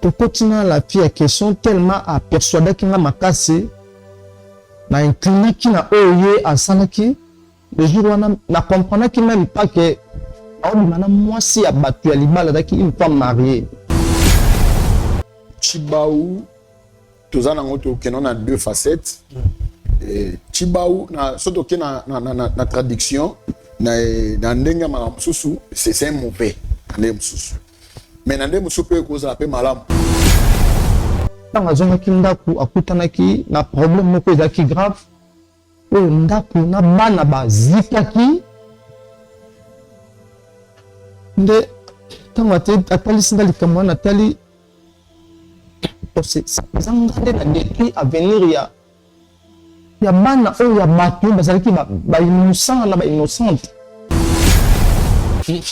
tokotina la fille à question tellement à persuader qu'il n'a makasi na incliné qui na oye à sanaki le jour où na comprendre qu'il même pas que moi si abattu à libala daki une femme mariée Chibaou tozana ngoto kenon a deux facettes Chibaou na soto ke na traduction na ndenga malamu susu c'est un mauvais ndem susu mais na ndem susu pe ko za pe malamu tanga zonga kindaku akutanaki na problème moko ezaki grave o ndaku na bana bazikaki nde tanga te atalisi ndalikamwa na tali zanga nde na détruit avenir ya bana oyo ya bato bazalaki innocent na innocente.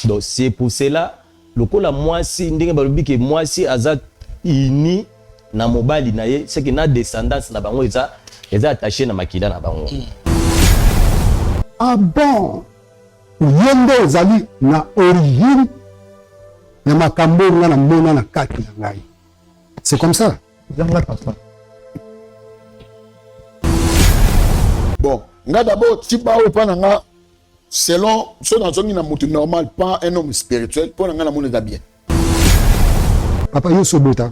Donc c'est pour cela lokola mwasi ndenge balobi ke mwasi aza ini na mobali na ye c'est que na descendance na bango eza attaché na makila na bango. Ah bon, yende ozali na origine ya makambo nga na mona na kati na ngai. C'est comme ça. Bon, nga d'abord Chibaou pananga selon ce dans un mutu normal, pas un homme spirituel, pour nga na mona da bien. Papa yo sobota.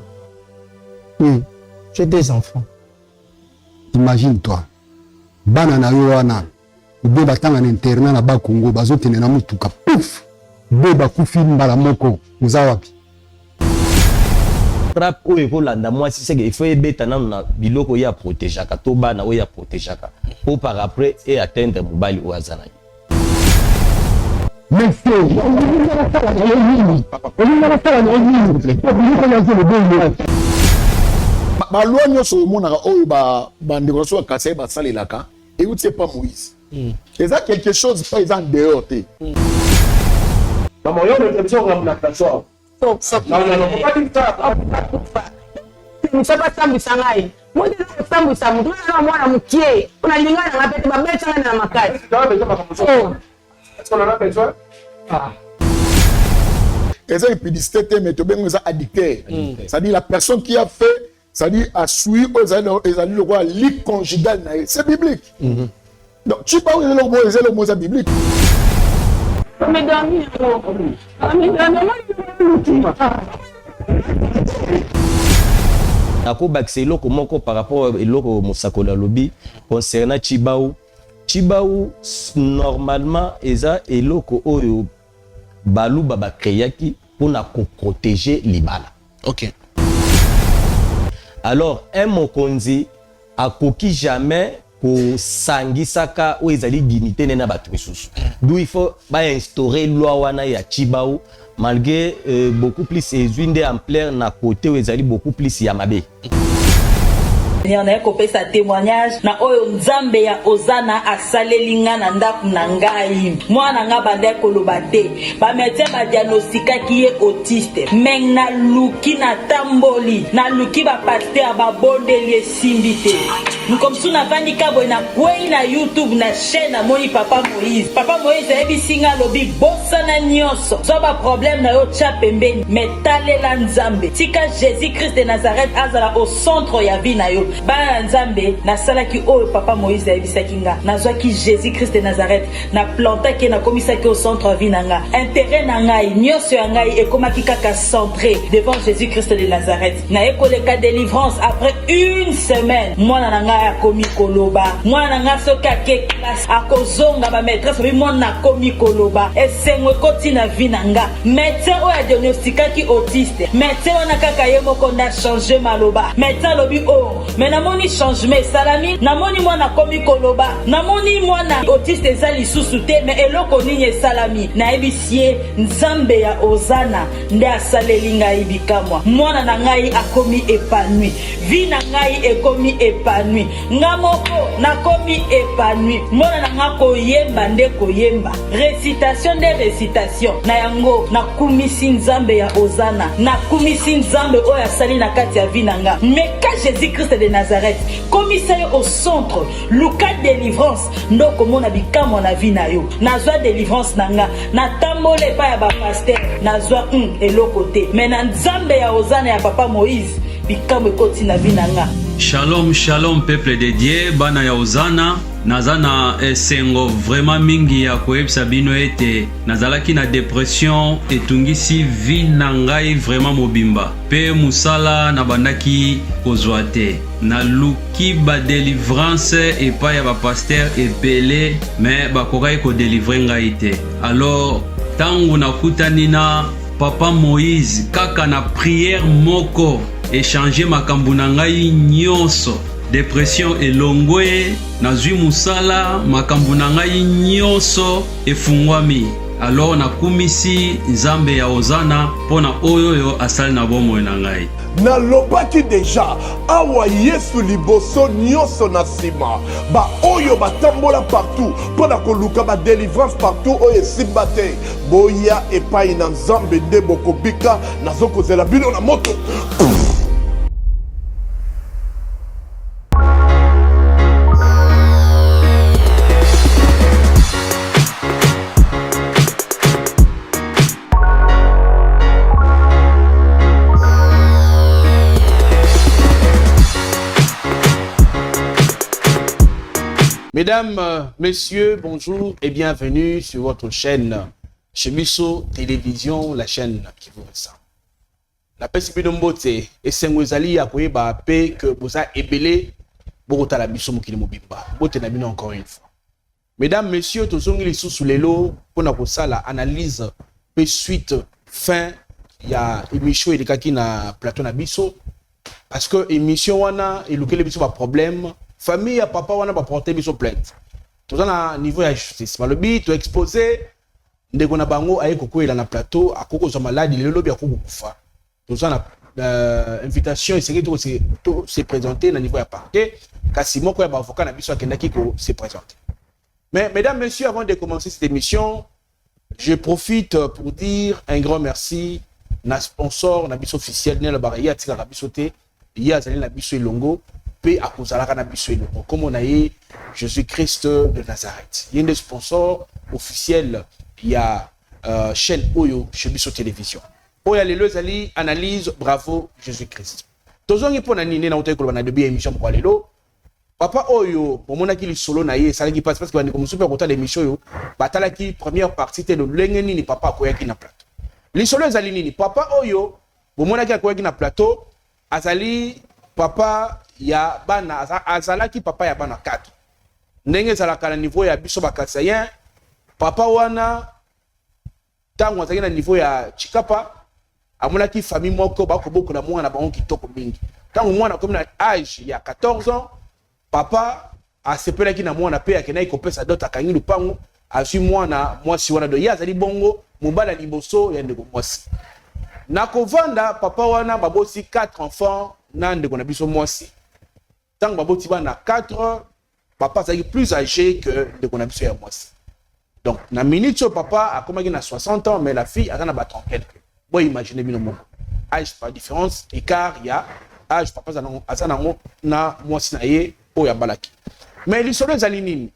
Oui, j'ai des enfants. Imagine-toi. Bana na yo wana. Ibe batanga na internat na ba Congo bazotene na mutuka. Pouf. Beba kufi mbala moko uzawapi. Trap oyo ekolanda mwasi seke il faut ebeta nanu na biloko ya protejaka to bana oyo ya protejaka po par après et atteindre mobali oyo aza na ye. Baloi nyonso omonaka oyo bandeko nyonso bakasa basalelaka euti pas Moïse. Eza quelque chose pas eza en dehors te. Maman yo le télévision on a la soir. Non, pas du tout. Ça va sambisa ngai. Moi je vais sambisa mutu na mwana mukie. Unalingana na pete babeta na makali. Est-ce qu'on en a besoin? Ah. Eza impudicité te mais to bengo eza addicteur. C'est-à-dire la personne qui a fait, c'est-à-dire a suivi aux le roi lit conjugal na c'est biblique. Donc tu parles de le mot biblique. Nako bakse eloko moko par rapport eloko mosakola lobi concernant Chibaou. Chibaou normalement eza eloko oyo balu baba kreyaki pour na ko protéger libala. OK. Alors un mokonzi akoki jamais pour sangisaka ou ezali dignité nena batu misusu. D'où il faut ba instaurer loi wana ya Chibaou malgré beaucoup plus ezwinde ampleur na côté où ezali beaucoup plus ya mabe. Nyana kopé sa témoignage na oyo nzambe ya ozana asalelinga na ndaku na ngai mwana nga bande koloba te ba médecin ba diagnosticaki ye autiste meng na luki na tamboli na luki ba pasteur ba bondeli esimbi te nkomsu na vandi kabo na kwei na YouTube na chaîne na moni papa Moïse ebisinga lobi bossa na nyonso so ba problème na yo tcha pembeni metalela nzambe tika Jésus Christ de Nazareth azala au centre ya vie na yo bana nzambe na salaki oyo papa Moïse ebisaki nga nazwaki Jésus Christ de Nazareth na plantaki na komisaki au centre vie na nga intérêt na ngai nyonso ya ngai ekomaki kaka centré devant Jésus Christ de Nazareth na ekoleka délivrance après une semaine mwana na ngai akomi koloba mwana na ngai soki ake classe akozonga ba maîtresse bi mwana akomi koloba esengo ekoti na vie na nga médecin oyo diagnostikaki autiste médecin wana kaka ye moko na changer maloba médecin lobi oh namoni changement salami namoni mwana komi koloba namoni mwana autiste ezali susu te mais eloko nini salami na ebisie nzambe ya ozana nde asaleli ngai bikamwa mwana na ngai akomi épanoui vie na ngai ekomi épanoui nga moko nakomi épanoui mwana na nga koyemba nde koyemba récitation de récitation na yango nakumisi nzambe ya ozana nakumisi nzambe oyo asali na kati ya vie na nga mais ka Jésus Christ de Nazareth. Commissaire au centre, Lucas délivrance. Ndoko mona bikamo na vie na yo. Nazwa délivrance nanga. Na tambole pa ya ba pasteur. Nazwa eloko te. Mais na nzambe ya ozana ya papa Moïse. Bikamo ekoti na vie nanga. Shalom, shalom, peuple de Dieu, bana ya Ozana. Nazana esengo vraiment mingi ya koyebisa bino ete nazalaki na dépression etungisi vie na ngai vraiment mobimba. Pe musala na bandaki kozwa te. Na luki ba délivrance epai ya ba pasteur ebele mais bakokai ko délivrer ngai te. Alors tangu nakutani na papa Moïse kaka na prière moko échanger makambo na ngai nyonso. Dépression elongwe nazwi musala makambo na ngai nyonso efungwami. Alors nakumisi nzambe ya Ozana pona oyo asali na bomoi na ngai. Nalobaki deja awa Yesu liboso nyonso na sima ba oyo batambola partout pona koluka ba délivrance partout oyo esimba te boya epai na nzambe nde bokobika nazokozela bino na moto. Mesdames, messieurs, bonjour et bienvenue sur votre chaîne Chemiso Télévision, la chaîne qui vous ressemble. La PCP Mbote et Sengwezali a koye ba paix que vous a ébélé Bogota la biso mokili mobimba. Bote na bino encore une fois. Mesdames, messieurs, tozongi li sous les lots pour na kosala analyse pe suite fin ya émission elikaki na plateau na biso parce que émission wana elukele biso ba problème. Famille ya papa wana ba porter biso plainte. Tout na niveau ya justice. Malobi to exposer ndeko na bango aye kokoela na plateau akoko zo malade lelo bi akoko kufa. Tout na invitation esengeli to se présenter na niveau ya parquet kasi moko ya ba avocat na biso akendaki ko se présenter. Mais mesdames, messieurs, avant de commencer cette émission, je profite pour dire un grand merci na sponsor na biso officiel ne la baraya tika na biso te ya zali na biso elongo. Pe akozalaka na biso elongo comme on a eu Jésus-Christ de Nazareth. Il y a des sponsors officiels, il y a chaîne Oyo chez Biso Télévision. Oya lelo zali analyse bravo Jésus-Christ. Tozongi pona nini na uteko na debi émission kwa lelo. Papa Oyo bomona ki li solo na ye sala ki passe parce que bandi comme super content l'émission yo batala ki première partie te le lenge nini papa koya ki na plateau. Li solo zali nini papa Oyo bomona ki koya ki na plateau azali papa ya bana azalaki papa ya bana 4 ndenge zalaka na niveau ya biso bakasayen papa wana tango azalaki na niveau ya chikapa amonaki famille moko bakoboko na mwana bango kitoko mingi tango mwana comme na âge ya 14 ans papa asepelaki na mwana pe akenai kopesa dot akangi lupango azwi mwana mwasi wana do ya azali bongo mobala liboso ya ndeko mwasi na kovanda papa wana babosi 4 enfants na ndeko na biso mwasi. Tant baboti bana 4, papa c'est plus âgé que de qu'on a biso ya mwasi. Donc na minute papa a comme na 60 ans mais la fille a na ba 30 quelques. Bon imaginez bien mon âge pas différence écart il y a âge papa azana na mwasi na ye o ya balaki. Mais les solo zali nini?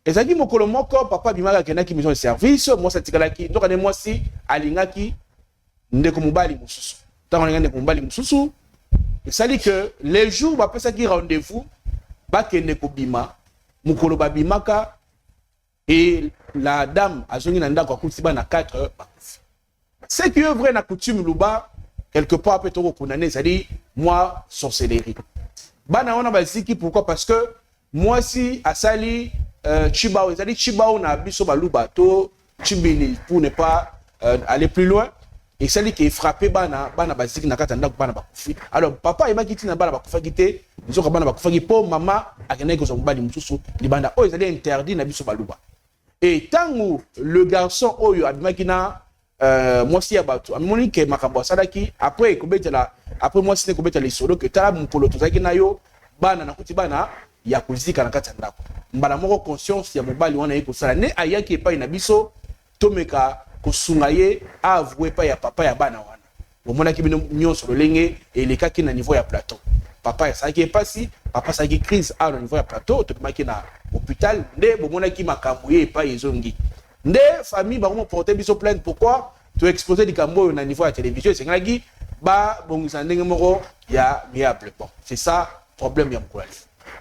Ezaki mokolo moko papa bimaka kenaki maison de service moi ça tikalaki donc ane mwasi alingaki ndeko mobali mususu. Tant on ndeko mobali mususu c'est-à-dire que les jours où ça qui rendez-vous bakende kobima mukolo babimaka et la dame azongi na ndako akusiba na 4 heures. Ce qui est vrai na coutume luba quelque part peut être condamné, c'est-à-dire moi sorcellerie. Bana ona baziki pourquoi parce que moi si asali chibao, c'est-à-dire chibao na biso baluba to chibini pour ne pas aller plus loin. Et celle qui est frappé bana basiki na kata ndako bana bakufi. Alors papa il m'a quitté na bana bakufa quitté, ils ont bana bakufa qui po mama akena ko zombali mususu libanda o ils allaient interdit na biso baluba. Et tangu le garçon oyo admaki na moi si abatu amoni ke makambo sadaki après kobetela après moi si ne kobetela lisolo que tala mukolo tozaki na yo bana na kuti bana ya kuzika na kata ndako. Mbala moko conscience ya mobali wana yeko sala ne ayaki epai na biso tomeka kosungaye avoué pa ya papa ya bana wana. Bomona ki bino nyonso lolenge et les kaki na niveau ya plateau. papa ça qui est passé papa ça qui crise à niveau ya plateau to maki na hôpital nde bomona ki makambo ye pa ezongi nde famille ba mo porter biso plainte pourquoi tu exposer di kambo na niveau ya télévision c'est ngaki ba bongisa ndenge moko ya miable bon c'est ça problème ya mkolali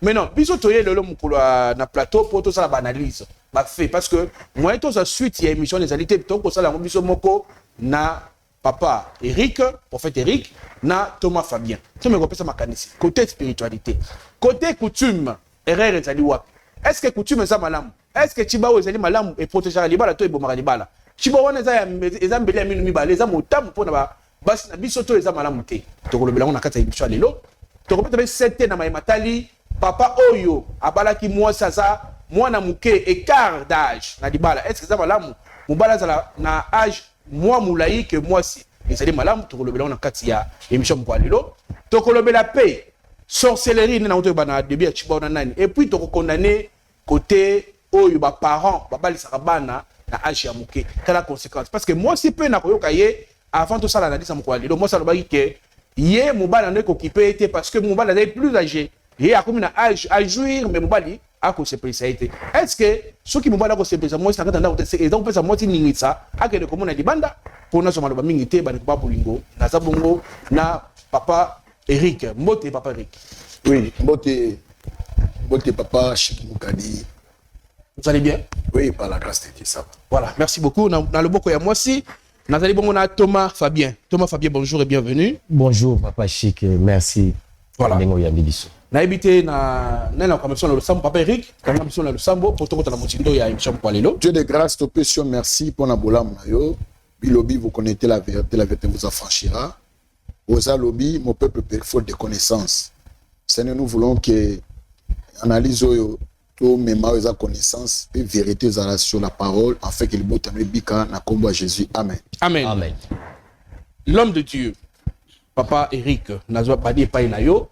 mais non biso toye lelo mukolo na plateau pour tout ça la analyse ba fait parce que moi tout ça suite ya émission les alités donc ko sala biso moko na papa Eric prophète Eric na Thomas Fabien to me kopesa makanisi côté spiritualité côté coutume erreur ezali wapi est-ce que coutume ça malam est-ce que Tshibao ezali malam et protéger libala to ebomaka libala Tshibao wana eza mbele ya minu mibale eza motamu pona ba basi na biso to eza malam te to kolobela ngona kata émission lelo to kopeta be 7 na matali papa oyo abalaki moi ça mwana muke écart d'âge na libala est-ce que ça malam mobala zala na âge moi moulaï que moi si ezali malam to kolobela ngona kata ya émission mko lelo to kolobela paix sorcellerie na oto bana début ya Tshibao na nani et puis to condamner côté oyo ba parents babalisaka bana na âge ya muke kala conséquence parce que moi si peu na koyoka ye avant tout ça la nadisa mko lelo moi ça lobaki que ye mobala ne occupé était parce que mobala est plus âgé ye a comme na âge à jouir mais mobali a ko se été est-ce que ceux qui mobala ko se pesa moi ça ngata et donc pesa moi ti ningitsa akele ko mona libanda pour na somalo ba mingité ba ba bolingo na zabongo na papa Eric mbote papa Eric oui mbote papa Chiki Mukadi vous allez bien oui par la grâce de Dieu ça va voilà merci beaucoup dans le boko ya moi si nazali bongo na Thomas Fabien bonjour et bienvenue bonjour papa Chic merci voilà ndengo ya bidiso na ebité na commission le sambo papa Eric quand commission le sambo pour tout na motindo ya émission pour lelo Dieu de grâce topesio merci pour na bolam na yo bilobi vous connaissez la vérité vous affranchira aux lobby mon peuple faute de connaissances Seigneur nous voulons que analyse tout mémoire et connaissance et vérité sur la parole afin que le mot bika na kombo Jésus amen amen l'homme de Dieu papa Eric nazwa padi pa na yo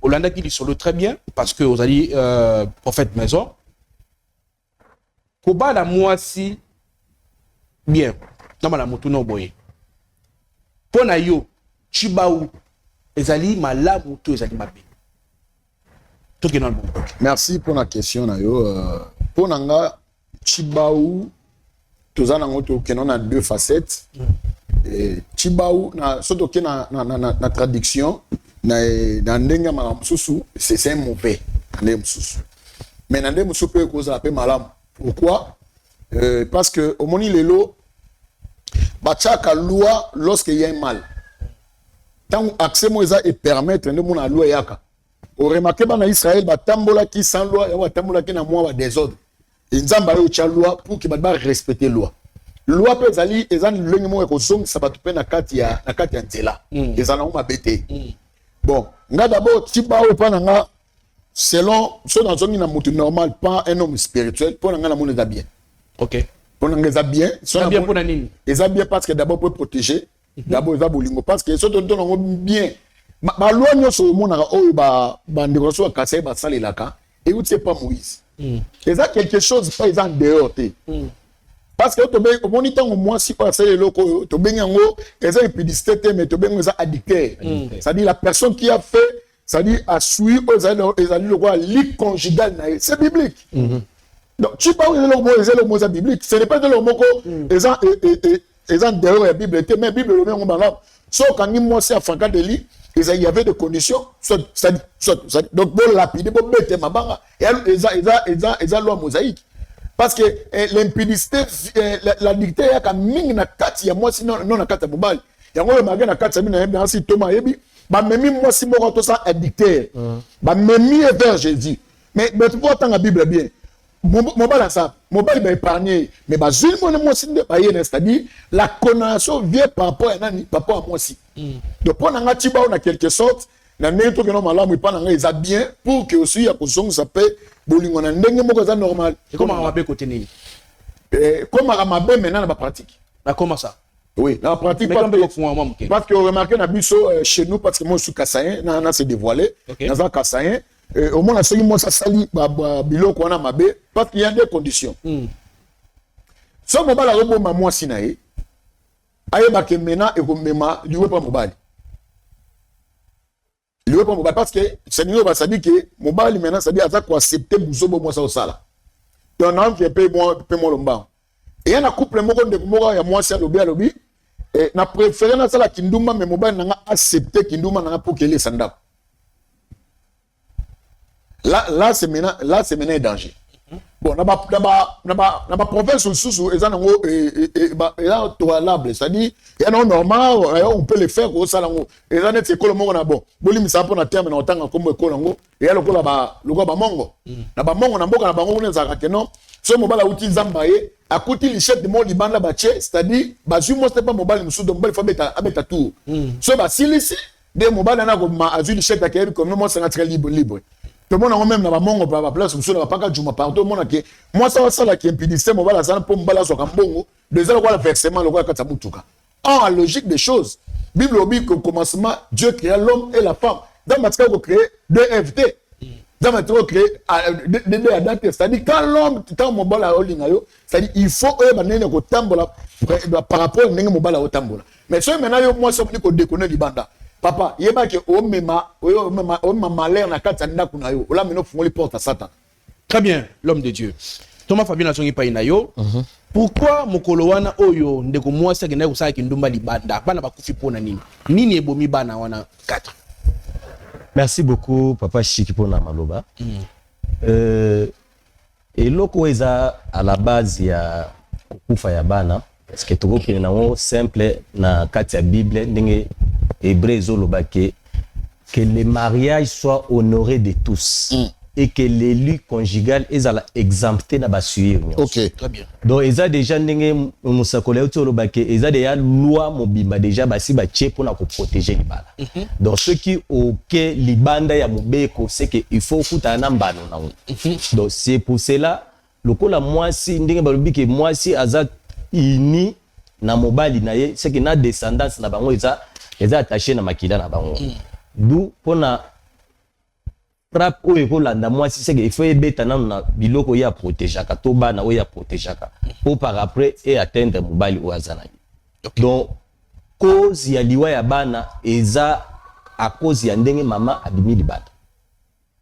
Olanda qui dit solo très bien parce que vous allez prophète maison koba la moisi bien dans la moto no boye pona yo Tshibao ezali malamu to ezali mabe to ke non bon merci pour la question na yo pour nanga Tshibao tozana ngoto ke non a deux facettes Tshibao na soto ke na traduction na ndenga malamu susu c'est un mauvais ndem susu mais na ndem susu ko za pe malamu pourquoi parce que au moni lelo bachaka loi lorsque il y a un mal tant accès moza et permettre de mon loi yaka au remarquer na Israël batambola ki sans loi ya batambola ki na moi ba désordre et nzamba yo cha loi pour que ba respecter loi pe zali ezan lengi mo ko zong sabatu pe na kati ya nzela ezana o mabete bon nga d'abord Tshibao pa nga selon ce dans une mutu normal pas un homme spirituel pour nga na mon est bien OK pour nga est bien so bien pour nani est bien parce que d'abord pour protéger d'abord za bolingo parce que so donne bien ba loi nyoso mo na o ba ndeko so ka sai ba salelaka et vous c'est pas Moïse c'est quelque chose pas en dehors parce que to be au moniteur au moins si pas c'est loko to benga ngo eza impudicité mais to benga za addicteur c'est-à-dire la personne qui a fait c'est-à-dire a suivi aux ali le roi lit conjugal c'est biblique donc tu parles le mot biblique ce n'est pas de le mot eza dehors la Bible mais Bible le même bala so quand ni moi c'est afin de lit il y avait des conditions donc bon lapide bon bête mabanga eza loi mosaïque parce que l'impudicité la dictée ya ka mingi na kati ya moi sinon non na kati ya mobali yango le magana kati ya bina bien si Thomas yebi ba memi moi si moko to ça addicté ba memi vers Jésus mais tu vois dans la Bible bien mobali ça mobali ba épargner mais ba zuli moi si de ba yene c'est-à-dire la condamnation vient par rapport à nani par rapport à moi si donc pour nga Tshibao na quelque sorte na neto que non malamu pa nga eza bien pour que aussi ya kozonga ça peut bolingo na ndenge moko za normal comment on va bien côté nini comment on va bien maintenant na pratique comment ça oui la pratique parce que remarquez na biso chez nous parce que moi je suis kassaïen na se dévoilé na za kassaïen au moins c'est moi ça sali biloko wana mabe parce qu'il y a des conditions so mobala robo ma moi sinae ayeba ke mena e ko mema liwe pa mobali lié pas mobile parce que c'est nous va savoir que mobile maintenant ça dit à ça quoi accepter buzobo moi ça au sala donc on vient payer moi lomba et un couple moko de moko ya moi c'est lobby et na préféré na sala kinduma mais mobile n'a accepter kinduma n'a pour qu'il est sanda là c'est maintenant un danger. Bon, na ba province sous ils en ont et toilable, c'est-à-dire il y a normal on peut le faire au salon et ça net école mongo na bon boli mi sapo na terme na otanga comme école ngo et ya lokola ba mongo na ba mongo na mboka na bango ne zaka kenon so mobala uti zambaye akuti lichette de mon libanda ba che c'est-à-dire ba zu mo c'est pas mobile musu donc mobile faut abeta tout so ba silisi de mobile na ko ma azu lichette à Québec comme moi c'est très libre tout le monde a même dans mongo pa place musu na pas ka juma partout monde que moi ça la qui impédissait mobile ça pour mobile so kambongo déjà le quoi versement le quoi kata mutuka en logique des choses Bible dit qu'au commencement Dieu créa l'homme et la femme dans Matthieu il créé deux FT dans Matthieu il créé deux adaptés c'est-à-dire quand l'homme tant mobile a holding ayo c'est-à-dire il faut banene ko tambola par rapport à ndenge mobile a tambola mais so maintenant yo moi ça me dit ko déconner libanda papa yeba ke o mema malheur na kati ndako na yo ola mino fungoli porte à Satan. Très bien, l'homme de Dieu. Thomas Fabien Nasongi Paina yo. Pourquoi mokolo wana oyo ndeko mwasi akenda kusala kindumba libanda bana bakufi pona nini? Nini ebomi bana wana 4? Merci beaucoup papa Chiki pona maloba. Eloko eza à la base ya kufa ya bana parce que toko kina ngo simple na kati ya Bible ndenge Hébreu zoloba que le mariage soit honoré de tous et que l'élu conjugal est exempté na basuir. OK, très bien. Donc ils a déjà ndenge musakole zoloba que ils a déjà loi mobimba déjà basi ba tché pour na ko protéger libala. Donc ceux qui OK libanda ya mobeko c'est que il faut kutana mbano na ngo. Donc c'est pour cela lokola mwasi ndenge balobi que mwasi aza ini na mobali na ye c'est que na descendance na bango ils attaché na makila na bango. D'où pona frappe oyo kolanda mwasi c'est que il faut ebeta na biloko ya protéger ka to bana oyo ya protéger ka pour par après et atteindre mobali o azana. Donc cause ya liwa ya bana eza à cause ya ndenge mama abimi libala.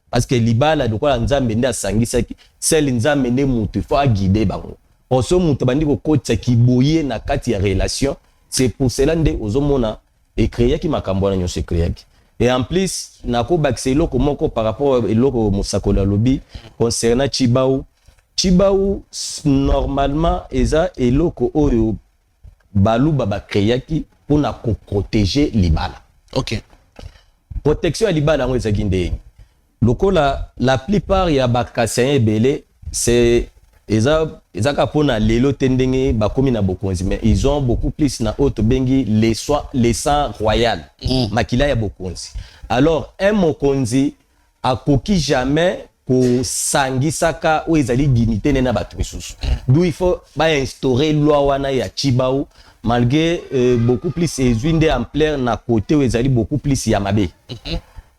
Parce que libala dokola nzambe nda sangisa ki celle nzambe ne mutu faut guider bango. Oso mutu bandi ko kotsa kiboye na kati ya relation, c'est pour cela nde ozomona et créer qui makambo na nyonso créer. Et en plus nako bakse loko moko par rapport eloko mosakola lobby concernant Chibao normalement eza eloko oyo balu baba créer qui pour na protéger libala. OK. Protection ya libala ngo eza ginde. Lokola la plupart ya bakasien ebele c'est eza kapona lelo tendenge bakomi na bokonzi mais ils ont beaucoup plus na auto bengi les sang royal makila ya bokonzi. Alors un mokonzi akoki jamais ko sangisaka ou ezali dignité na batu misusu. D'où il faut ba instaurer loi wana ya Chibao malgré beaucoup plus ezwinde ampleur na côté où ezali beaucoup plus ya mabe.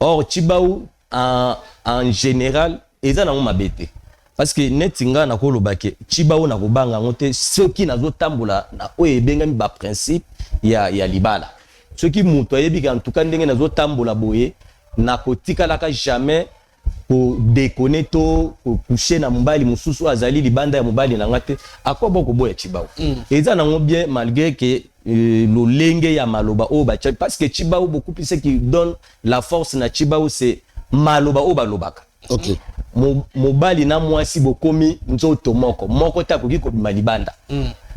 Or Chibao en général eza na mabete. Parce que netinga na koloba ke Chibao na kobanga ngote ceux qui nazo tambola na oye bengami ba principe ya libala. Ceux qui muto yebi en tout cas ndenge nazo tambola boye na kotika laka jamais pour déconner to coucher na mobali mususu azali libanda ya mobali na ngate akobo ko boya Chibao. Eza na ngo bien malgré que le lenge ya maloba o ba parce que Chibao beaucoup plus ce qui donne la force na Chibao c'est maloba o balobaka. OK. Mobali na mwasi bokomi nzoto moko takoki ko malibanda.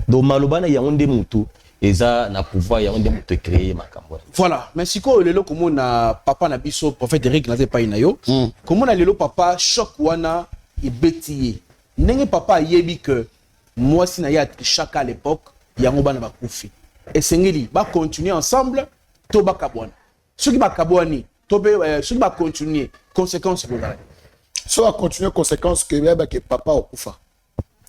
Donc malobana ya onde mutu eza na pouvoir ya onde mutu créer makambo. Voilà, mais siko lelo komona papa na biso prophète Eric na zepa inayo. Komona lelo papa choc wana ebeti. Ndenge papa yebi que mwasi na ya chaque à l'époque yango bana bakufi. Et sengeli ba continuer ensemble to bakabwana. Ceux qui bakabwani to be ceux qui ba continuer conséquences voilà. So a continuer conséquence que papa okufa.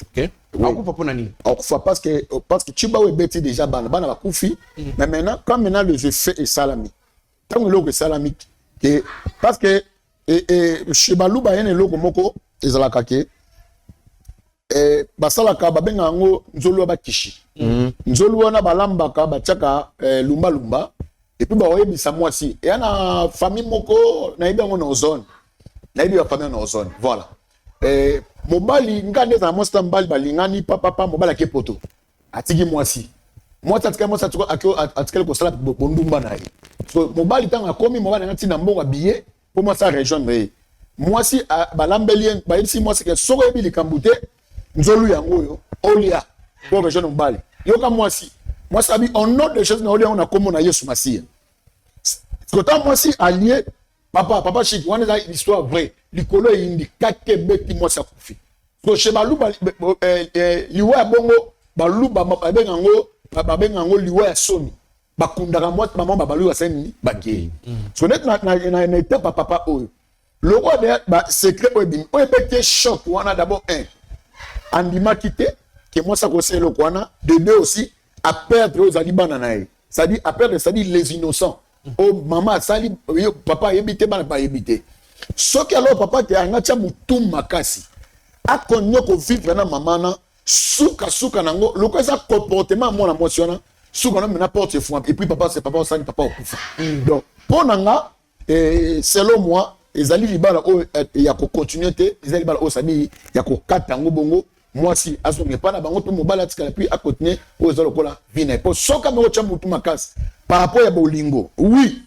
OK. Okufa pour nani? Okufa parce que Chibao ebeti déjà bana bakufi mais maintenant comme maintenant les effets et salami. Tant le salami que parce que Chibalu ba yene loko moko ezalaka ke basalaka babenga ngo nzolo ba kishi. Nzolo wana balambaka batiaka lumba et puis bah ouais ça moi si et na famille moko na ibe ngona zone na ibe famille na zone voilà mobali ngande za mo stambali balingani papa mobali ke poto atiki moi si moi tatika atikele ko sala bondumba na ye so mobali tanga komi mobali ngati na mbonga billet pour moi ça rejoindre moi si balambeli ba si moi c'est que soko ebi likambute nzolu yango yo olia pour rejoindre mobali yoka moi sabi on note des choses na olia on a comme on a Yesu Masia quand moi si allié papa chic on est l'histoire vraie likolo indi kake beti moi ça kufi so chez balu liwa bongo balu babengango liwa ya soni bakundaka moi maman babalu ya seni bagé so net na étape papa oyo le roi de secret oyo peut choc wana d'abord andima quitté que moi ça conseille le kwana de deux aussi à perdre aux alibana nae c'est-à-dire à perdre c'est-à-dire les innocents oh maman sali papa yebité bana ba yebité ce que alors papa qui a ngacha mutum makasi a konyo ko vivre na maman na suka nango le quoi ça comportement mon émotionnel suka na n'importe fou et puis papa c'est papa sali papa okufa donc pour nanga selon moi ezali libala o ya ko continuer te ezali libala o sabi ya ko kata ngo bongo moi si azonge pas na bango to mobala tika puis à continuer o ezalo kola vina pour soka me ocha mutu makasi par rapport à bolingo oui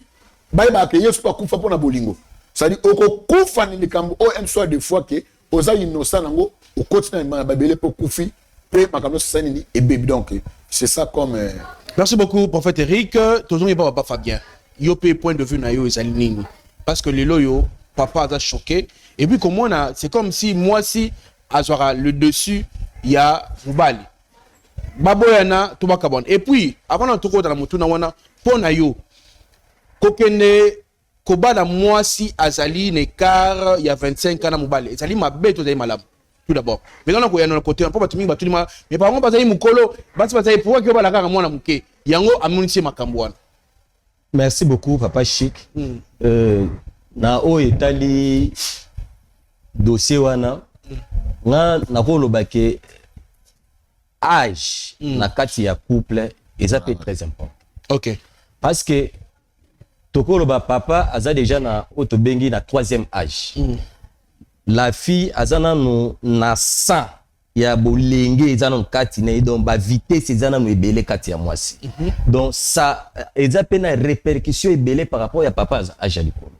ba ke yesu pa kufa pona bolingo ça dit oko kufa ni likambo o en soit des fois que oza innocent nango o continue na babele pour kufi pe makambo sani ni et baby donc c'est ça comme Merci beaucoup prophète Eric toujours pas papa Fabien yo pe point de vue na yo ezali nini parce que les loyo papa a choqué et puis comment on a c'est comme si moi si azwara le dessus il y a mobali baboyana to bakabon et puis avant na toko dans la mutuna wana pona yo kokene kobana moi si azali ne car il y a 25 ans na mobali ezali mabe to zali malamu tout d'abord mais quand on a na côté on peut batumi batuni ma mais par contre bazali mukolo bazali pour que bala kaka mwana muke yango amunisi makambo wana. Merci beaucoup papa Chic. Na o etali dossier wana na koloba ke âge na kati ya couple eza pe très important. OK. Parce que tokoloba papa aza déjà na otobengi na 3e âge. La fille azana no na 100 ya bolenge ezana kati na donc ba vitesse ezana no ebele kati ya mwasi. Donc ça eza pe na répercussion ebele par rapport ya papa âge alikolo.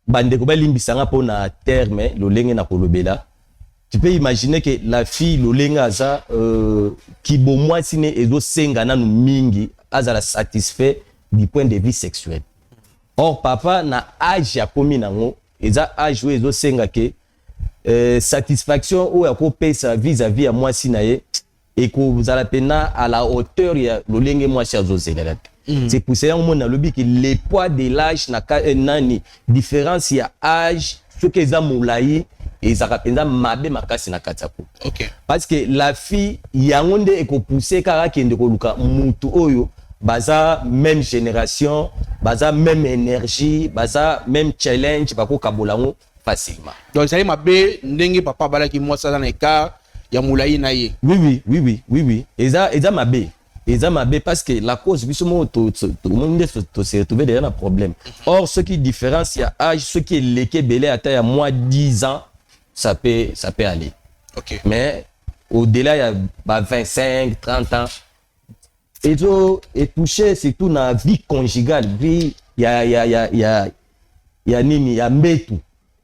Bande ko balimbisanga po na terme lolenge na kolobela. Tu peux imaginer que la fille lolenga aza qui bo mwasi ne ezo senga na no mingi azala satisfait du point de vue sexuel. Or papa na âge ya komi nango eza âge où ezo senga ke satisfaction ou ya ko pesa vis-à-vis ya mwasi na ye et ko zala pena à la hauteur ya lolenge mwasi azo zelela. C'est pour ça on a lobi que le poids de l'âge na nani différence ya âge ce que za moulayi et ça rapenda mabe makasi na katako. OK. Parce que la fille yangonde eko pousser kara kende ko luka mutu oyo baza même génération, baza même énergie, baza même challenge bako kabolango facilement. Donc ça y mabe ndenge papa balaki moi ça dans les cas ya moulayi na ye. Oui. Eza mabe. Eza mabe parce que la cause bisomo tout le monde se retrouver derrière un problème. Or ce qui différence il y a âge ce qui est leke belé à taille à moins 10 ans ça peut aller. OK. Mais au-delà il y a 25, 30 ans et toucher surtout dans la vie conjugale, vie il y a nini ya mbetu.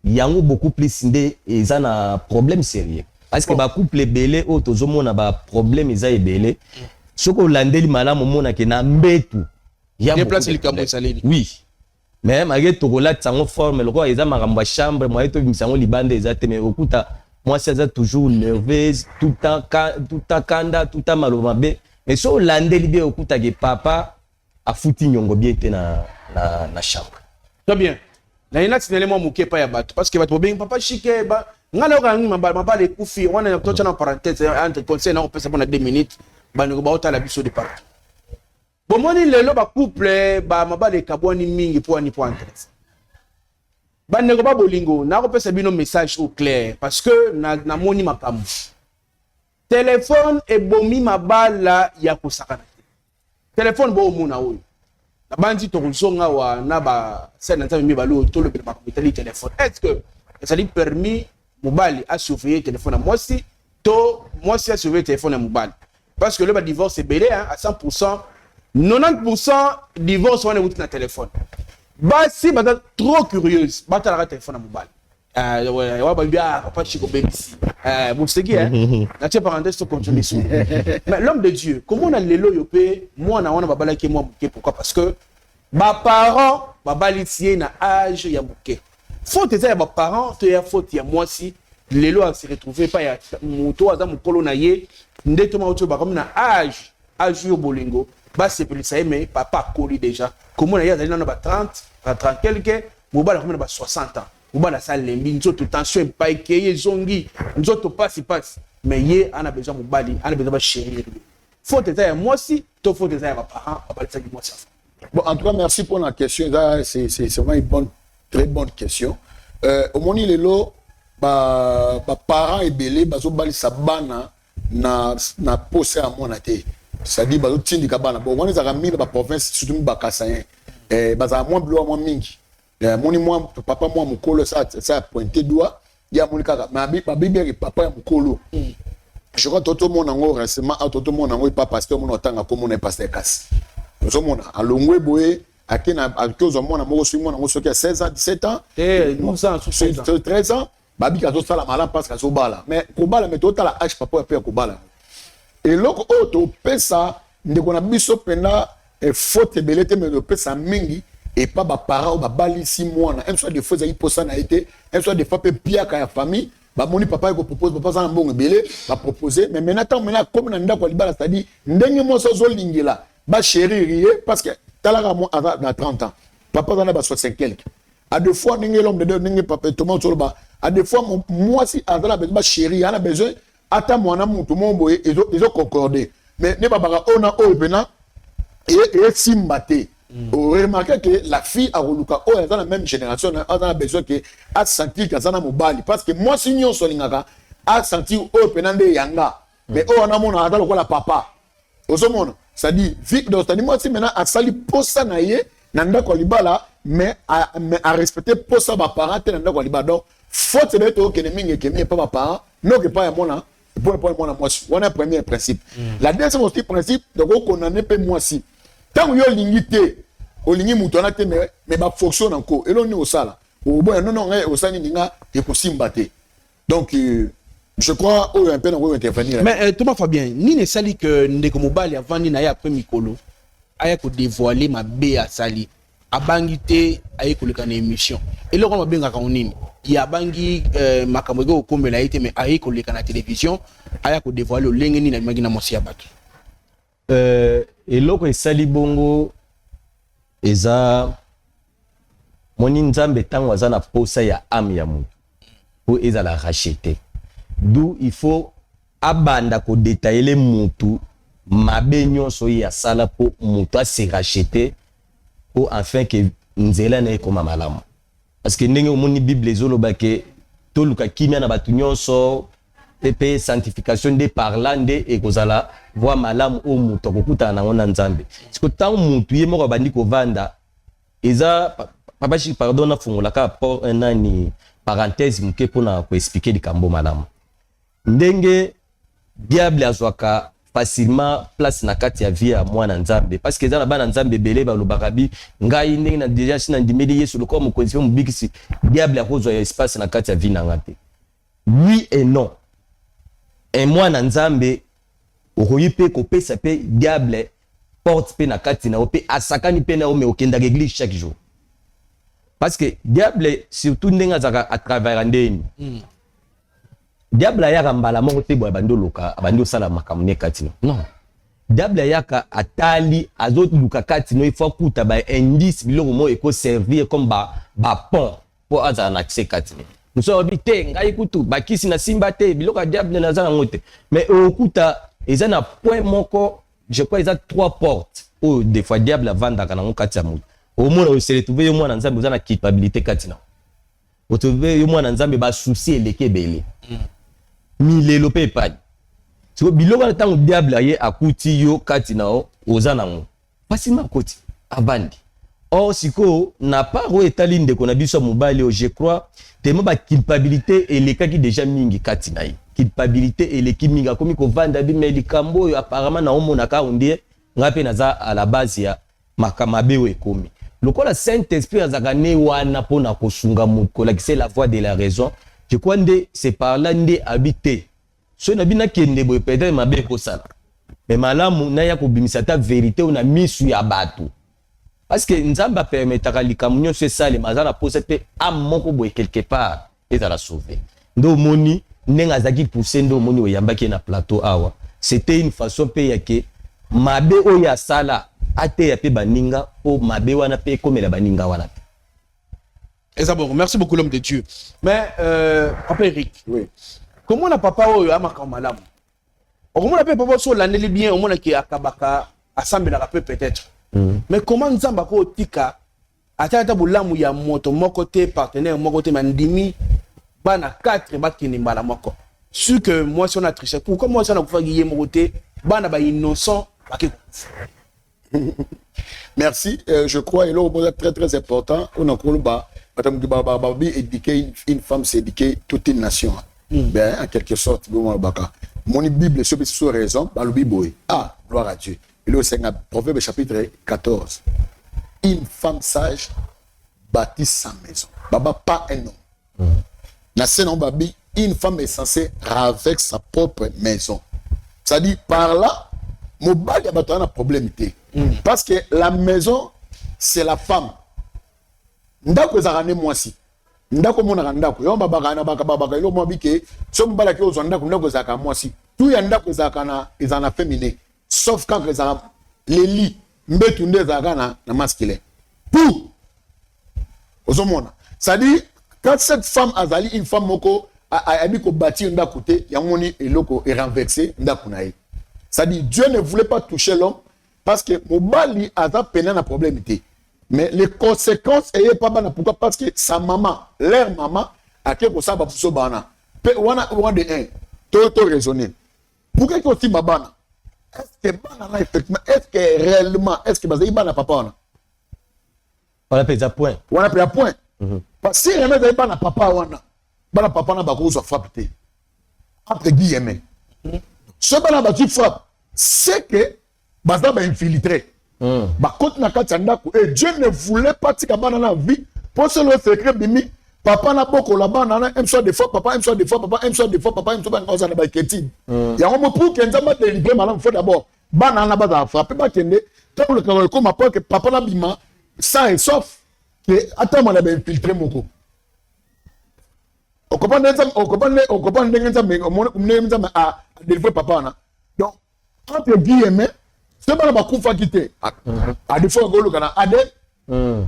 Il y a beaucoup plus de et ça na problème sérieux. Parce que ba couple belé au tozomo na ba problème ils a belé. Ce qu'on landeli malamu mona ke na mbetu. Il y a déplacer le cambo salini. Oui. Mais malgré tout là tango forme le roi ils a maramba chambre moi to bisango libande ezate mais okuta moi c'est toujours nerveuse tout le temps kanda tout le temps malomabe mais so landeli bien okuta ke papa a fouti nyongo bien te na chambre. Très bien. Na ina tinelemo muke pa ya bato parce que bato beng papa chike ba ngala ka ngi mabala le kufi wana na tocha na parenthèse entre conseil na on peut ça pendant 2 minutes ba ngo ba otala biso de partout. Bomoni lelo ba couple ba mabale kabwani mingi po ani po interest. Ba nego ba bolingo na ko pesa bino message au clair parce que na moni makambo. Téléphone e bomi mabala ya kosakana. Téléphone bo muna oyo. La bandi tokozonga wa na ba scène nzambe mi balo to le ba comité téléphone. Est-ce que ça lui permis mobali à surveiller téléphone à moi si à surveiller téléphone à mobali parce que le divorce est belé hein, à 100%, 90% divorce on est dans téléphone. Bah si bah trop curieuse, bah t'as la téléphone à mobile. Ouais bah bien papa chico baby si. Vous savez hein. La tiens parenthèse to continue. Mais l'homme de Dieu, comment on a lelo yopé moi na wana babala ki moi bouquet pourquoi parce que ba parents babali tie na âge ya bouquet. Faute ça ya ba parents, to ya faute ya moi si lelo a se retrouver pas ya moto aza mukolo na ye ndeto ma oto ba comme na âge yo bolingo. Bah c'est plus ça mais papa coli déjà comment il y a dans ba 30 quelques mobile comme ba 60 ans mobile ça lembi nzoto tension pas ekeye zongi nzoto passe mais yé on a besoin mobile on a besoin ba chérir faut être moi aussi to faut être ba parents ba ça moi ça. Bon en tout cas merci pour la question c'est vraiment une très bonne question au moni lelo ba parents et belé bazo bali sabana na posé à mon até. C'est-à-dire que les gens qui ont été dans la province, surtout dans Kassayen, ils ont moins bleu, moins mingi. Mon papa, moi, mon colo, ça a pointé doigt. Il y a mon cas, mais papa, mon colo. Je crois que tout le monde a récemment, tout le monde a pas pasteur, mon temps à comme on est pasteur casse. Nous sommes à l'ongwe boé, à qui a 16 ans, 17 ans, 13 ans, babi kazo sala malin parce que bala. Mais kobala mais total la H papa et kobala. Et loko auto pesa ndeko na biso pena e faute belete mais le pesa mingi et pas ba parents ba bali 6 mois na un soit des fois za iposa na été un soit des fois pe pia ka ya famille ba moni papa ko propose papa za mbongo belé ba proposer mais maintenant comme na ndako libala c'est-à-dire ndenge mo so lingela ba chérir parce que talaka mo na 30 ans papa za na ba 60 quelque à deux fois ndenge l'homme de ndenge papa Thomas Toloba à deux fois moi si azala ba chérir on a besoin ata mwana mutu momboye ils ont concordé mais ne babaka ona o pena et simbate on remarque que la fille a roluka o dans la même génération on a besoin que a sentir que ça na mobali parce que moi si nyon solingaka a sentir o pena nde yanga mais on a mona ata lokola papa osomona ça dit vie donc ça dit moi si maintenant a sali posa na ye na ndako libala mais à respecter posa ba parents na ndako libala donc faut te mettre au keneminge kemi pas ba parents non que pas mona pour moi on a un premier principe la deuxième aussi principe donc on en est pas moi si tant yo lingité o lingi mutu na te mais ba fonctionne encore et l'on est au sala au bon non au sani ninga et pour simbater donc je crois au un peu on intervenir mais Thomas Fabien ni ne sali que ndeko mobali avant ni na ya après mikolo aya ko dévoiler ma bé à sali abangité aya ko le kana émission et le on benga ka onini ya bangi makambo go komela ite mais aya ko le kana télévision aya ko dévoiler lenge ni na magina mosi ya bato eloko esali bongo eza moni nzambe tango aza na posa ya ame ya mutu po ezala racheter d'où il faut abanda ko détailler mutu mabe nyonso ya sala po mutu a se racheter po enfin que nzela na ekoma malamu parce que ndenge omoni bible ezoloba ke toluka kimia na batu nyonso pepe sanctification de parla nde ekozala voix malamu o mutu akokutana nango na nzambe siko tango mutu ye moko abandi kovanda eza papa chi pardon na fungolaka nani parenthèse muke mpona koexplike likambo malamu ndenge diable azwaka facilement place na kati ya vie ya mwana nzambe parce que eza na bana nzambe ebele balobaka bi ngai ndenge na déjà sina ndimeli yesu lokola mokonzi mpe mobikisi diable akozwa ya espace na kati ya vie na nga te oui et non et mwana nzambe okoyi mpe kopesa mpe diable porte mpe na kati na yo mpe asakani mpe na yo me okendaka église chaque jour parce que diable surtout ndenge azalaka à travers ndeni diable ayaka mbala moko te boya bandi oloka abandi osala makambo ne kati non diable ayaka atali azoluka kati no il faut kuta ba indice biloko mo ekoservir comme ba pont po azala na accès kati nous sommes habité ngai kutu bakisi na simba te biloko ya diable na zana ngote mais okuta eza na point moko je crois eza 3 portes ou des fois diable avandaka na kati ya mutu au moins on se retrouver yo mwana nzambe ozana culpabilité kati na otrouver yo mwana nzambe ba souci eleke belé milelo pe padi so biloko na tango diable aye akuti yo kati na o ozana ngo facilement koti abandi or siko na part oyo etali ndeko na biso mobali je crois tellement ba culpabilité elekaki déjà mingi kati na ye culpabilité eleki mingi akomi kovanda bi mais likambo oyo apparemment na omonaka ondie nga mpe naza à la base ya makamabe oyo ekomi lokola Saint-Esprit azaka ne wana mpona kosunga moto kolakisa la voix de la raison je crois nde c'est par là nde habité so na bina kende boye peut-être mabe ekosala mais malamu na ya kobimisa ta vérité ona misu ya bato parce que nzamba permetaka likambo nyonso esalema aza na posa te ame moko boye quelque part ezala sauver ndo omoni ndenge azalaki pousse ndo omoni oyambaki na plateau awa c'était une façon mpe yake mabe oyo asala ateya mpe baninga po mabe wana mpe ekomela baninga wana te. Bon, merci beaucoup l'homme de Dieu. Mais Papa Eric, Oui. comment na papa oyo amaka malamu? Comment na papa so l'année bien au monde qui akabaka assemble la peut-être. Mais comment nzamba ko tika atata bulamu ya moto moko te partenaire moko te mandimi bana 4 bakini mbala moko. Sûr que moi si on a triché pourquoi moi si on a kufa guier moko te bana ba innocent baki. Merci. Je crois et là très très important. On a éduquer une femme, c'est éduquer toute une nation. Ben, en quelque sorte, mon Bible, sur raison, ah, gloire à Dieu. Et là, c'est un Proverbe chapitre 14. Une femme sage bâtit sa maison. Baba, pas un homme. Une femme est censée avec sa propre maison. C'est-à-dire, par là, mon bal, il y a un problème. Parce que la maison, c'est la femme. Ndako ezarane mwasi. Ndako mona ndako. Yo babaka na baka yo mobike. So mbala ke ozondako ndako ezaka mwasi. Tout ya ndako ezaka na ezana féminin. Sauf quand ezaka les lits mbetu nde ezaka na masculin. Tout. Ozomona. Ça dit quand cette femme azali une femme moko a dit ko bâtir ndako te yamoni eloko est renversé ndako na ye. Ça dit Dieu ne voulait pas toucher l'homme parce que mobali aza peine na problème te. Mais les conséquences ayez pas bana pourquoi parce que sa maman leur maman a quelque chose ba puso bana pe wana de un to raisonner pourquoi que aussi babana est-ce que bana là effectivement est-ce que réellement est-ce que bazai bana papa wana on appelle point parce que si jamais bazai bana bana papa na ba ko zo frappe te entre guillemets ce bana ba tu frappe c'est que baza ba infiltré. Et Dieu ne voulait pas que la vie pour ce secret bimi papa na boko la bana aime soit des fois papa aime soit des fois papa aime soit des fois papa aime soit dans la baquetine il y a un moment pour que nzamba délivrer malam faut d'abord bana na baza frapper ba kende tant le comme appelle que papa na bima ça et sauf que attends on a bien infiltré moko on comprend nzamba nzamba a délivrer papa na donc entre guillemets c'est pas la coupe quitter à des fois golo kana à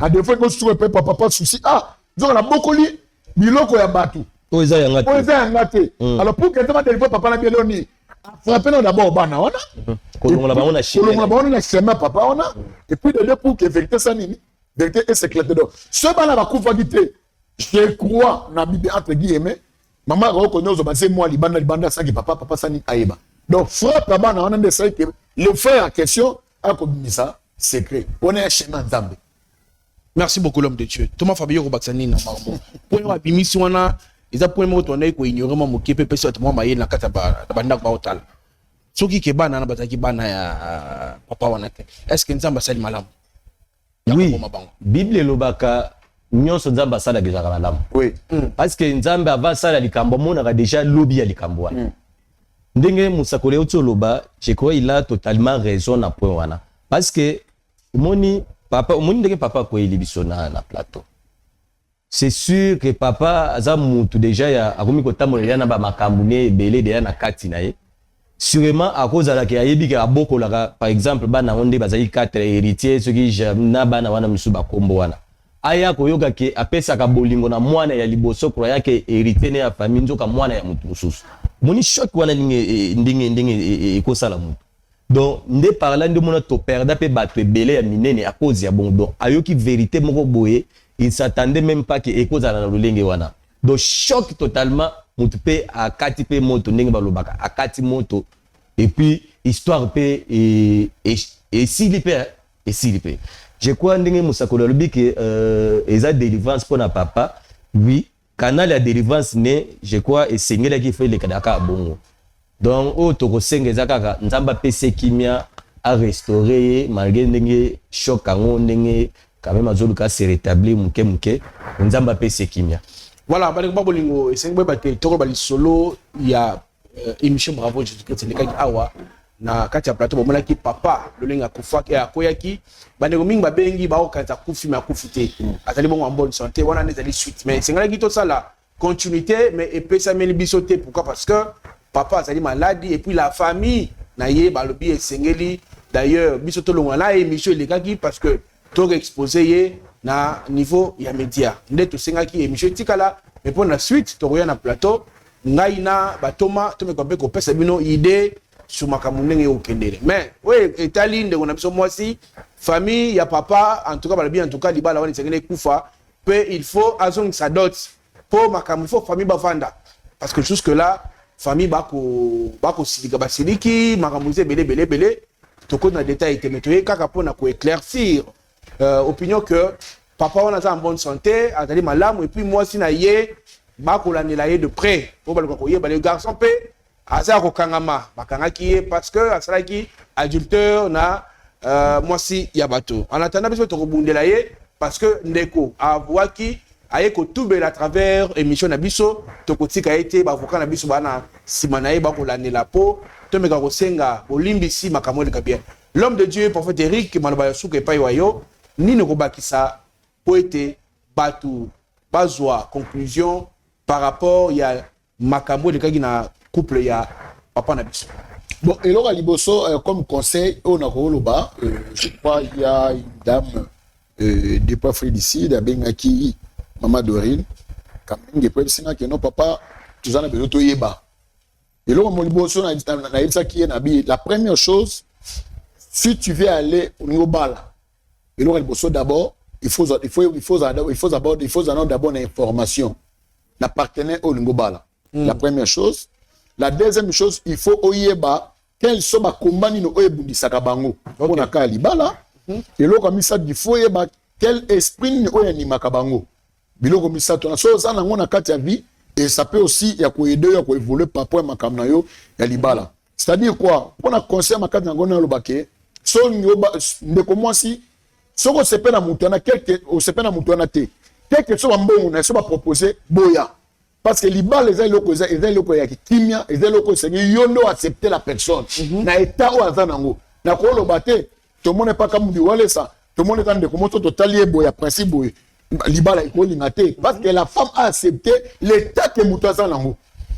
des fois go sur papa souci ah donc on a beaucoup li biloko ya batu oza yangate alors pour que ça des fois papa na bien ni frapper non d'abord bana ona kolongola ba on a chemin papa ona et puis de deux pour que vérité ça nini vérité est secrète donc ce bana la coupe quitter je crois na bible entre guillemets maman reconnaît ba c'est moi libanda ça qui papa ça ni aiba donc frappe là-bas on a des que le frère en question a commis ça secret on est un chemin d'ambe. Merci beaucoup l'homme de Dieu. Thomas Fabio Robatsani na marmo. Pour yo abimisi wana eza point mo tonné ko ignorer mo mokepe pesa to mo maye na kata ba banda ba hotel. Soki ke bana na bataki bana ya papa wana te. Est-ce que nzamba sali malamu? Oui. Bible lobaka nyonso nzamba sala déjà malamu. Oui. Parce que nzamba ava sala likambo mona ka déjà lobby ya likambo wana. Ndenge musakole otoloba, je crois il a totalement raison na point wana. Parce que moni ndenge papa ko elibiso na plateau. C'est sûr que papa aza mutu déjà ya akomi ko tamolela na ba makambune belé déjà na kati na ye. Sûrement à cause de la qui ayebi ka boko la par exemple bana onde bazali 4 héritiers ceux qui na bana wana misuba kombo wana. Aya koyoka ke apesa ka bolingo na mwana ya liboso kwa yake héritier ne ya famille nzoka mwana ya mutu mususu. Moni choc wana ndenge ekosala mutu. Donc nde par là nde mona to perda pe bato ebele ya minene à cause ya bon donc ayoki vérité moko boye il s'attendait même pas que ekozala na lolenge wana. Donc choc totalement mutu pe akati pe moto ndenge balobaka akati moto et puis histoire pe et s'il peut je crois ndenge musakolo lobi que eza délivrance pour na papa oui canal ya délivrance mais je crois esengela ki fait le kadaka bongo donc o toko senga eza kaka nzamba pese kimia a restaurer malgré ndenge choc ango ndenge quand même azoluka se rétablir muke nzamba pese kimia. Voilà, ba bolingo esengwe bate toko bali solo ya émission Bravo Jésus-Christ ndeka awa na kati ya plateau bomona ki papa lolenga kufaki akoyaki bandeko mingi babengi ba okanza kufi ma kufite azali bon en bonne santé wana nezali suite mais sengala ki to sala continuité mais epesa meli bisoté pourquoi parce que papa azali malade et puis la famille na ye balobi esengeli d'ailleurs bisoto longala émission elekaki parce que to exposé ye na niveau ya média ndeto sengaki émission tikala mais pour la suite to roya na plateau ngai na batoma to me kompe ko pesa bino idée sur makambo ndenge okendele mais oui etali ndeko na biso mwasi famille ya papa en tout cas balobi en tout cas libala wana sengeli kufa peu il faut azong sa dot pour makambo il faut famille bavanda parce que jusque là famille bako silika basiliki makambo belé to ko na détail te metoye kaka pona ko éclaircir opinion que papa on a en bonne santé azali malamu et puis moi si na ye bakolandela ye de près po baluka ko ye ba le garçon pe asa ko kangama bakangaki ye parce que asalaki adulteur na moi si ya bato en attendant biso to ko bundela ye parce que ndeko avouaki aye ko tubela à travers émission na biso to ko tika été ba avocat na biso bana simana ye bakolandela po to meka ko senga bolimbisi makambo de bien l'homme de Dieu prophète Eric maloba yasuka epai wayo nini ko bakisa po ete batu bazwa conclusion par rapport ya makambo de kaki na couple ya papa na biso. Bon, et là, liboso comme conseil, on a roloba, je crois il y a une dame de pas Frédicide, à Bengaki, Maman Dorine, quand même, il peut dire que non, papa, tu en as besoin de yeba. Et là, mon liboso, on a dit ça qui est nabi. La première chose, si tu veux aller au niveau bala, et là, liboso d'abord, il faut d'abord l'information. La partenaire au niveau bala. La première chose. La deuxième chose, il faut oyeba quels sont les combats qui sont bango. On a qu'à libala. Et là, comme ça, il faut oyeba quel esprit ni oyani bango. Bilo comme ça, tu as ça on a qu'à vie et ça peut aussi y a quoi aider, y a quoi évoluer par rapport à makamna yo ya libala. C'est-à-dire quoi? On a conseil makati ngona lo baké. So ndeko mwasi soko sepena mutana quelque o sepena mutana te. Quelque chose mbongo na so ba proposer boya. Parce que libala les loko ya kimia, les loko c'est yondo accepter la personne. Na état o azanango. Na ko lo baté, tout le monde n'est pas comme du wale ça. Tout le monde est dans de comment totalie boya principe boya. Libala ikolinate parce que la femme a accepté l'état que muto azanango.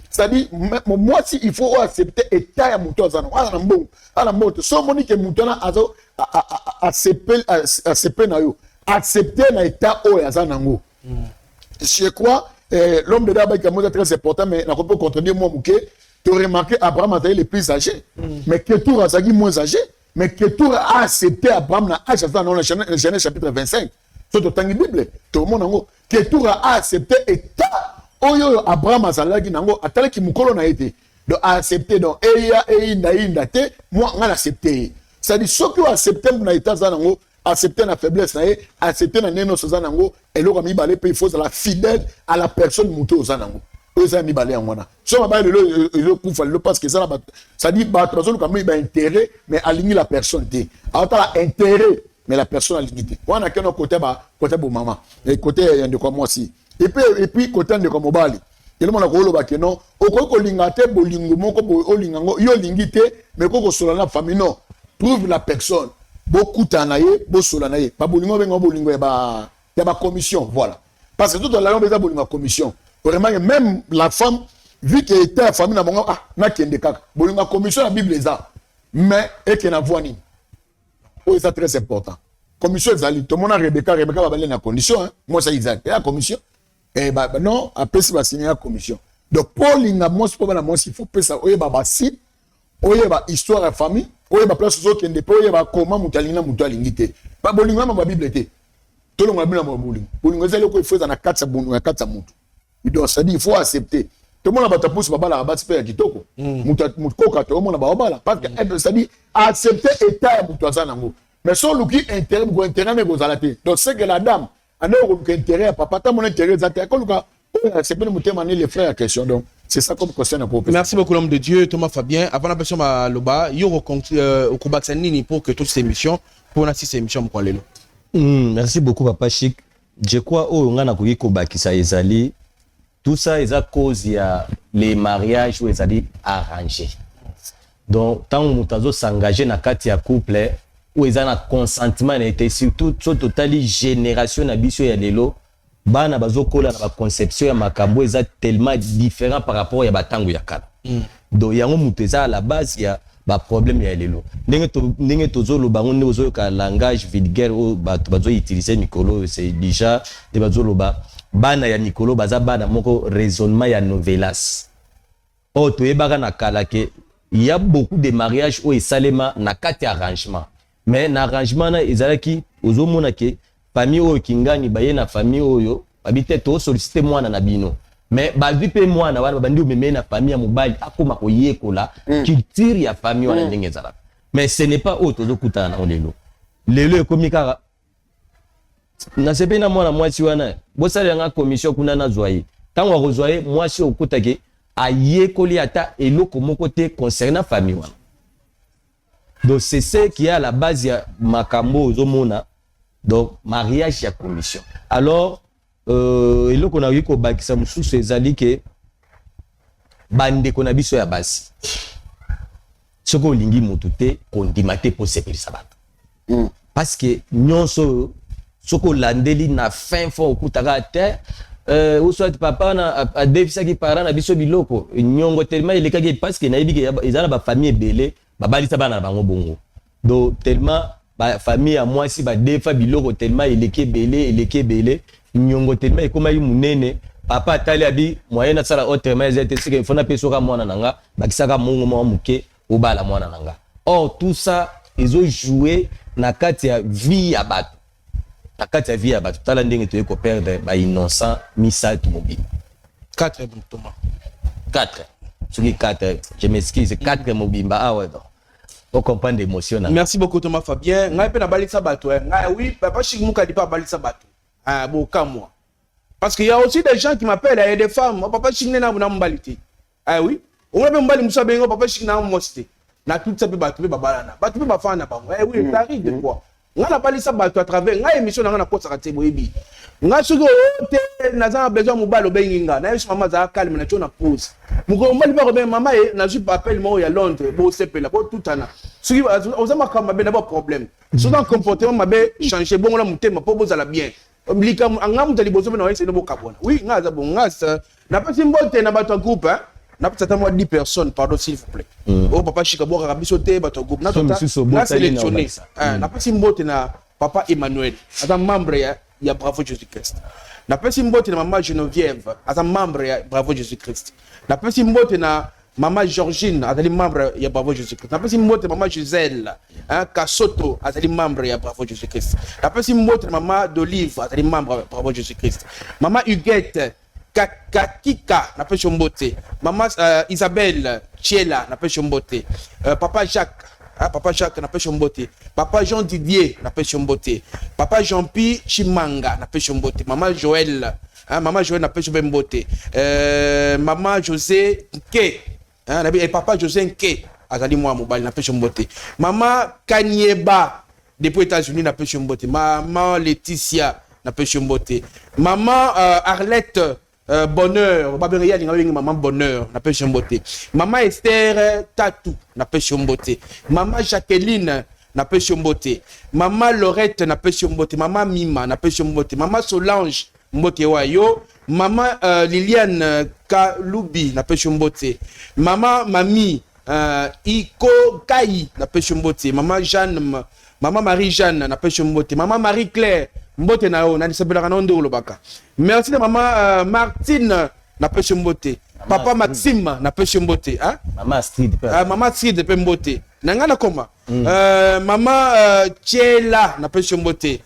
C'est-à-dire moi si il faut accepter état ya muto azanango. Ala mboto so moni que muto na azo accepter na yo. Accepter na état o azanango. Je crois l'homme de Daba qui est très important, mais on peut contredire moi, tu as remarqué Abraham a été le plus âgé, mais Ketura a été moins âgé, mais Ketura a accepté Abraham dans le Genèse chapitre 25. C'est dans la Bible. Tout le monde Ketura a accepté état. Oyo Abraham a zalaki nango atale ki mukolo na été. Donc a accepté donc eya ndate moi on a accepté. C'est-à-dire ceux qui ont accepté na état zanango accepter la faiblesse, accepter la néno sozanango, et l'autre mi balé il faut la fidèle à la personne montée aux zanango. Eux mi balé en moi. Si on va le coup le parce que ça dit bah personne comme il a intérêt mais aligner la personne té. Alors t'as intérêt mais la personne a limité. On a qu'un côté pour maman et côté de comme moi aussi. Et puis côté de comme obali. Et le monde a rolo ba que non, au lingate bolingo moko bo lingango yo lingité mais ko solana famille non. Trouve la personne. Beaucoup d'anaïe, beaucoup solanaïe. Pas bolingo bengo bolingo y a commission, voilà. Parce que tout dans la langue des bolingo commission. Vraiment même la femme vu qu'elle était la famille na bongo na kende kaka. Bolingo commission la Bible les a. Mais et que na voini. Oh c'est très important. Commission ezali. Tout le monde a Rebecca va aller na condition hein. Moi ça Isaac. Et la commission et bah non après ça va signer la commission. Donc pour l'inga moi c'est pas la moi il faut payer ça. Oyeba basi. Oyeba histoire de famille. Oye ba place zo kende pe oye ba comment mutalina mutalingite ba bolingo ma bible te to lo ngabina ma bolingo zelo ko ifoza na katsa bunu na katsa mutu il ça dit il faut accepter tout le monde ba tapus ba bala ba tpe ya kitoko mukoka to mona ba bala parce que ça dit accepter état ya mutu azana ngo mais so luki intérêt go intérêt mais go zalate donc c'est que la dame ane go intérêt papa ta mon intérêt zate ko luka c'est bien monter maner les frères à question donc c'est ça comme question à propos. Merci beaucoup l'homme de Dieu Thomas Fabien avant la personne à Loba yo au combat nini pour que toutes ces émissions pour on assiste ces émissions mo lelo. Merci beaucoup papa Chic. Je crois au ngana ko kobakisa ezali tout ça est à cause il y a les mariages où ils allaient arrangés. Donc tant que nous s'engager dans kati ya couple où ils ont un consentement était surtout totally génération na biso ya lelo bana bazokola na ba conception ya makambo eza tellement différent par rapport ya batango ya kala. Donc yango muteza à la base ya ba problème ya lelo. Ndenge tozolo bango ndenge ozo ka langage vulgaire ou bazo utiliser mikolo c'est déjà de bazolo ba bana ya Nicolo baza bana moko raisonnement ya novelas. Oh toyebaka na kala ke il y a beaucoup de mariages où esalema na kati arrangement. Mais na arrangement na ezalaki ozomona ke famille oyo kingani baye na famille oyo babite to solliciter mwana na bino. Mais bazwi pe mwana wana bandi omeme na famille ya mobali akoma koyekola culture ya famille wana ndenge ezala. Mais ce n'est pas autre tozokutana na lelo. Lelo ekomi kaka na sepe na mwana mwasi wana bosala nga commission kuna na zoye tango akozwaye mwasi okutake ayekoli ata eloko moko te concernant famille wana. Donc c'est ce qui est à la base ya makambo ozomona donc mariage ya commission. Alors eloko na yiko bakisa mususu ezali ke bande kona biso ya basi soko lingi mutu te kondima te po sepelisa bato parce que nyonso soko landeli na fin fond okutaka te ou soit papa na a defisaki parent na biso biloko nyongo tellement elekaki parce que na yebiki ezala ba famille belé babalisa bana bango bongo donc tellement ba famille à moi si ba defa biloko tellement eleki belé nyongo tellement ekoma yi munene papa tali abi moyenne sala autrement ezete sike fona pesoka mwana nanga bakisaka mongo mwa muke obala mwana nanga. Or tout ça ils ont joué na kati ya vie ya bato. Na kati ya vie ya bato tala ndenge toyeko perdre ba innocent misatu mobile. 4 Thomas. 4. Celui 4, je m'excuse, 4 mobimba ah ouais donc. Pour comprendre l'émotion. Merci beaucoup Thomas Fabien. Ngai pe na balisa bato. Oui, papa Chic Muka dit pas balisa bato. Ah bon comme moi. Parce qu'il y a aussi des gens qui m'appellent, il y a des femmes, papa Chic na mbalité. Ah oui. On va mbali musa bengo papa Chic na mosité. Na tout ça pe bato pe babalana. Bato pe bafana bango. Eh oui, ça arrive des fois. Nga na balisa bato à travers nga émission na kota ka tebo yebi. Nga suko te na za besoin mobalo benginga. Na yesu mama za calme na chona pause. Muko mbali ba robin mama e na ju appel mo ya Londres bo sepela bo tutana. Suki ozama kama be na ba problème. Souvent comportement mabe changer bon la mutema po bozala bien. Oblika angamu tali bozo na wese no bokabona. Oui, nga za bon nga sa na pas simbote na bato groupe hein. Na peut-être moi 10 personnes pardon s'il vous plaît. Oh papa Chic boka bisote bato groupe na tota. Na sélectionné. Na pas simbote na papa Emmanuel. Ata membre ya Bravo Jésus-Christ. Na pas simbote na maman Geneviève. Ata membre ya Bravo Jésus-Christ. Na pas simbote na maman Georgine, azali membre ya Bravo Jésus-Christ. Na pas simbote maman Gisèle, Kasoto, azali membre ya Bravo Jésus-Christ. Na pas simbote maman d'Olive, azali membre ya Bravo Jésus-Christ. Maman Huguette Kakika, na pas chombote. Maman Isabelle Chiela, na pas chombote. Papa Jacques, papa Jacques na pas chombote. Papa Jean Didier, na pas chombote. Papa Jean-Pi Chimanga, na pas chombote. Maman Joël, maman Joël na pas chombote. Maman José Nke, et papa José Nke, azali moi mobile na pas chombote. Maman Kanyeba, depuis États-Unis na pas chombote. Maman Laetitia na pas chombote. Maman Arlette Bonheur, maman Bonheur, na pêche beauté. Maman Esther Tatou, na pêche beauté. Maman Jacqueline, na pêche beauté. Maman Laurette, na pêche beauté. Maman Mima, na pêche beauté. Maman Solange, mbote wayo. Maman Liliane Kaloubi, na pêche beauté. Maman Mami, Iko Kai, na pêche beauté. Maman Jeanne, Maman Marie-Jeanne, na pêche beauté. Maman Marie-Claire, mbote na yo na disabela na ndo lobaka. Merci de maman Martine na pêche mbote. Papa Maxime na pêche mbote, hein? Maman Astrid maman Astrid pe mbote. Na ngana koma. Maman Chiela na pêche mbote.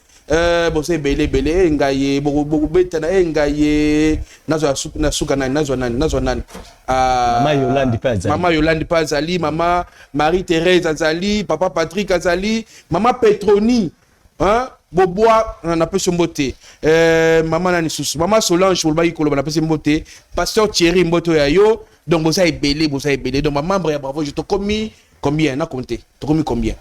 bosa ebele ebele ngaye boko beta na ngaye nazo nani Mama Yolande Pazali, Mama Marie-Thérèse Azali, Papa Patrick Azali, Mama Petroni, hein, Bobois, on a son beauté. Maman Nani Soussou, Maman Solange, on a son beauté. Pasteur Thierry Mboto Yayo, donc vous avez belé. Donc maman, bravo, je te commis combien, on a compté. Tu commis combien?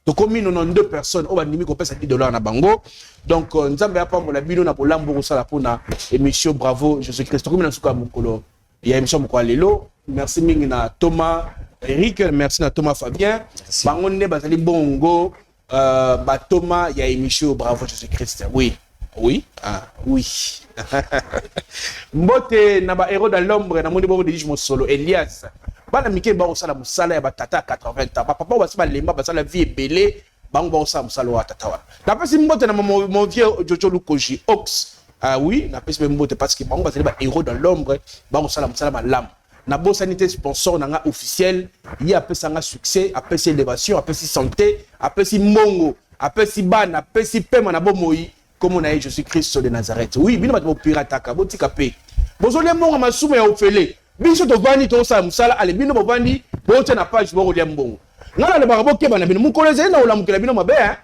Tu commis 92 personnes, on va dire qu'on paye $10 na bango. Donc, nous avons pas la bino na polambo ça pour na émission bravo Jésus-Christ. Comme na suka mukolo. Il y a émission mukolo lelo. Merci mingina Thomas Eric, merci na Thomas Fabien. Bangonne bazali bongo ba Thomas, il y a émission bravo Jésus-Christ. Oui. Mbote na ba héros dans l'ombre na moni bongo de mon solo Elias. Bana mike ba osala musala ya batata 80 ans. Papa ba sala lemba ba sala vie belé. Bango ba osala musala wa tata wa. Na pesi mbote na mon vieux Jojo Lukoji Ox. Ah oui, na pesi mbote parce que bango ba sala ba héros dans l'ombre, bango sala musala malam. Na bo sanité sponsor na nga officiel, il y a pesi nga succès, apesi élévation, apesi santé, apesi mbongo, apesi bana, apesi pema na bo moyi. Comme on a je suis Christ de Nazareth. Oui, bino bato pirataka, botika pe. Bozole mbongo masumu ya ofele. Biso to vandi to sa musala ale bino bo vandi, bo na page bo lia mbongo. Ngala le barabo keba na bino mukoleze na olamukela bino mabe hein.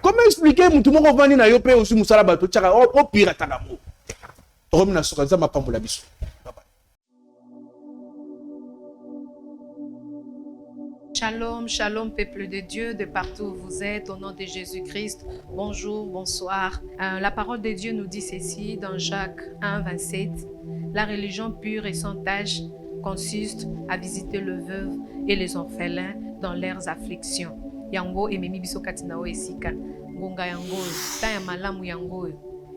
Comment expliquer mutu moko vandi na yo pe osi musala bato tchaka o pirataka mo. Romina sokaza mapambola biso. Shalom, shalom, peuple de Dieu, de partout où vous êtes, au nom de Jésus-Christ. Bonjour, bonsoir. La parole de Dieu nous dit ceci dans Jacques 1, 27. La religion pure et sans tache consiste à visiter le veuve et les orphelins dans leurs afflictions. Yango ememi biso katinao esika. Ngonga yango, ta ya malamu yango.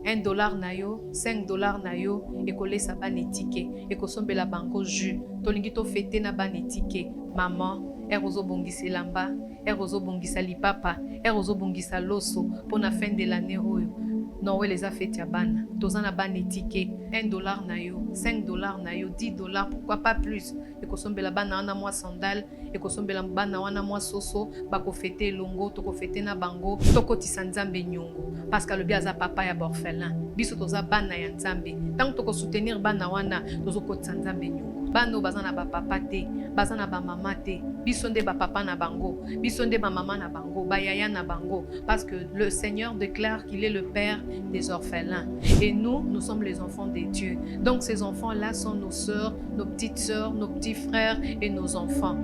$1 na yo, $5 na yo, ekolesa banetike, ekosombela bango jus, tolingi to fete na banetike, maman, erozo bongisa lamba, erozo bongisa lipapa, erozo bongisa loso, pour la fin de l'année oyo. Non, ouais, les affaires ya bana, tozana banetike, $1 na yo, $5 na yo, $10, pourquoi pas plus, ekosombela bana wana mwa sandal, ekosombela bana wana mwa soso, bako fete longo, toko fete na bango, toko tisanzambe nyongo, parce que le biaza papa ya borfelin, biso toza bana ya nzambe, tant toko soutenir bana wana, tozo ko tsanzambe nyongo. Bano bazana ba papa te, bazana ba mama te, biso nde ba papa na bango, biso nde ba mama na bango, ba yaya na bango, parce que le Seigneur déclare qu'il est le père des orphelins. Et nous sommes les enfants de Dieu. Donc ces enfants-là sont nos sœurs, nos petites sœurs, nos petits frères et nos enfants.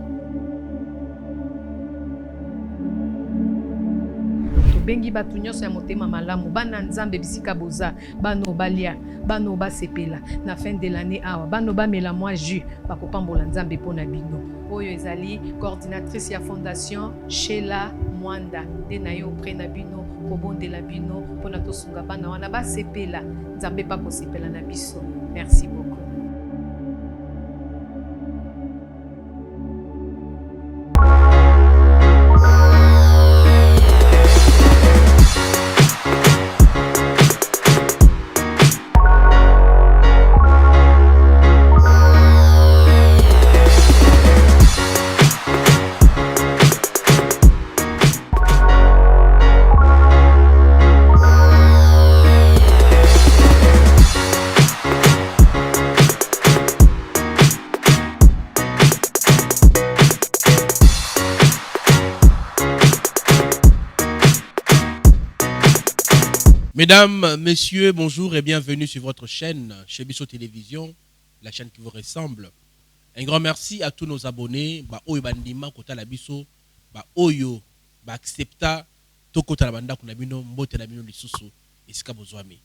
Bengi batu nyonso ya motema malamu bana nzambe bisika boza bano balia bano basepela na fin de l'année awa bano bamela mwa jus bakopambola nzambe pona bino oyo ezali coordinatrice ya fondation Sheila Mwanda nde na yo auprès na bino kobondela bino pona tosunga bana wana basepela nzambe bakosepela na biso. Merci beaucoup. Mesdames, messieurs, bonjour et bienvenue sur votre chaîne chez Bisso Télévision, la chaîne qui vous ressemble. Un grand merci à tous nos abonnés, oyo bandima kota la biso, oyo accepta to kota la banda kuna bino mbote na bino lisusu esika bozwami.